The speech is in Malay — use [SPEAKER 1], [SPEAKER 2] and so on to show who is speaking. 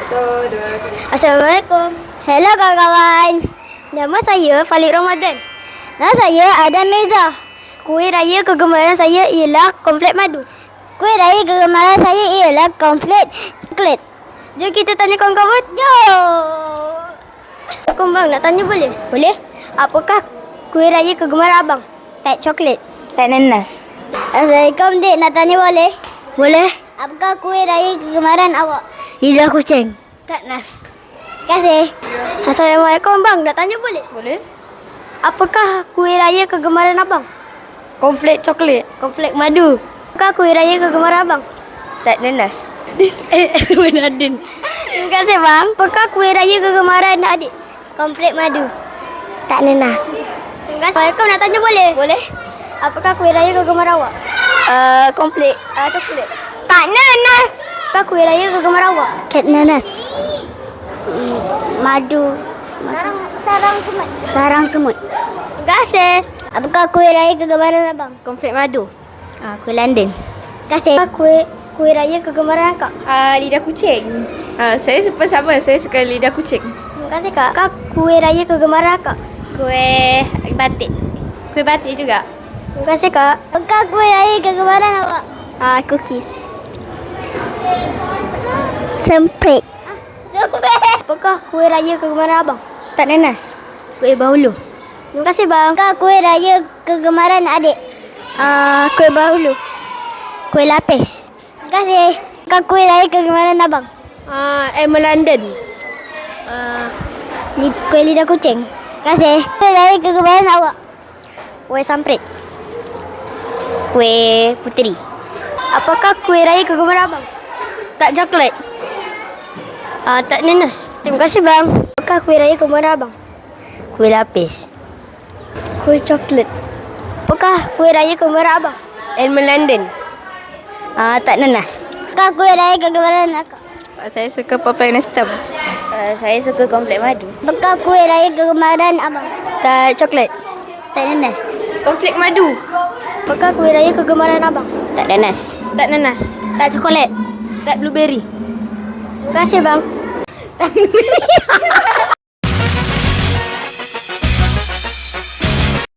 [SPEAKER 1] Satu, dua, tiga.
[SPEAKER 2] Assalamualaikum. Hello kawan-kawan. Nama saya Falik Ramadan. Nama saya Adam Mirza. Kuih raya kegemaran saya ialah komplet madu. Kuih raya kegemaran saya ialah komplet coklat. Jom kita tanya kawan-kawan. Jom. Bang, nak tanya boleh? Boleh. Apakah kuih raya kegemaran abang? Tak coklat. Tak nanas. Assalamualaikum dik, nak tanya boleh? Boleh. Apakah kuih raya kegemaran awak? Lidah kucing. Tak nas. Terima kasih. Assalamualaikum bang, nak tanya boleh?
[SPEAKER 1] Boleh?
[SPEAKER 2] Apakah kuih raya kegemaran abang?
[SPEAKER 1] Konflik coklat.
[SPEAKER 2] Konflik madu. Apakah kuih raya kegemaran abang?
[SPEAKER 1] Tak nanas.
[SPEAKER 2] Nadin. Terima kasih bang. Apakah kuih raya kegemaran adik? Konflik madu. Tak nanas. Terima kasih. Assalamualaikum, nak tanya boleh?
[SPEAKER 1] Boleh?
[SPEAKER 2] Apakah kuih raya kegemaran awak?
[SPEAKER 1] Konflik coklat.
[SPEAKER 2] Tak nanas. Apakah kuih raya kegemaran awak? Tak nanas. Madu. Sarang semut. Sarang semut. Terima kasih. Apakah kuih raya kegemaran abang?
[SPEAKER 1] Konflik madu.
[SPEAKER 2] Kuih London. Terima kasih. Apakah kuih raya kegemaran akak?
[SPEAKER 1] Lidah kucing. Saya sama. Saya suka lidah kucing.
[SPEAKER 2] Terima kasih kak. Apakah kuih raya kegemaran akak?
[SPEAKER 1] Kuih batik. Kuih batik juga.
[SPEAKER 2] Terima kasih kak. Apakah kuih raya kegemaran awak? Cookies. Semprit. Apakah kuih raya kegemaran abang?
[SPEAKER 1] Tak nanas.
[SPEAKER 2] Kuih bahulu. Terima kasih bang. Apakah kuih raya kegemaran adik? Kuih bahulu. Kuih lapis. Terima kasih. Apakah kuih raya kegemaran abang?
[SPEAKER 1] London.
[SPEAKER 2] Kuih lidah kucing. Terima kasih. Kuih raya kegemaran awak? Kuih samprit. Kuih puteri. Apakah kuih raya kegemaran abang?
[SPEAKER 1] Tak coklat.
[SPEAKER 2] Tak nanas. Terima kasih bang. Apakah kuih raya kegemaran abang?
[SPEAKER 1] Kuih lapis.
[SPEAKER 2] Kuih coklat. Apakah kuih raya kegemaran abang?
[SPEAKER 1] London. Tak nanas.
[SPEAKER 2] Apakah kuih raya kegemaran akak?
[SPEAKER 1] Saya suka Popeye Nestem. Saya suka konflik madu.
[SPEAKER 2] Apakah kuih raya kegemaran abang?
[SPEAKER 1] Tak coklat.
[SPEAKER 2] Tak nanas.
[SPEAKER 1] Konflik madu.
[SPEAKER 2] Apakah kuih raya kegemaran abang?
[SPEAKER 1] Tak nanas. Tak nanas.
[SPEAKER 2] Tak coklat.
[SPEAKER 1] Tak blueberry.
[SPEAKER 2] Terima kasih bang.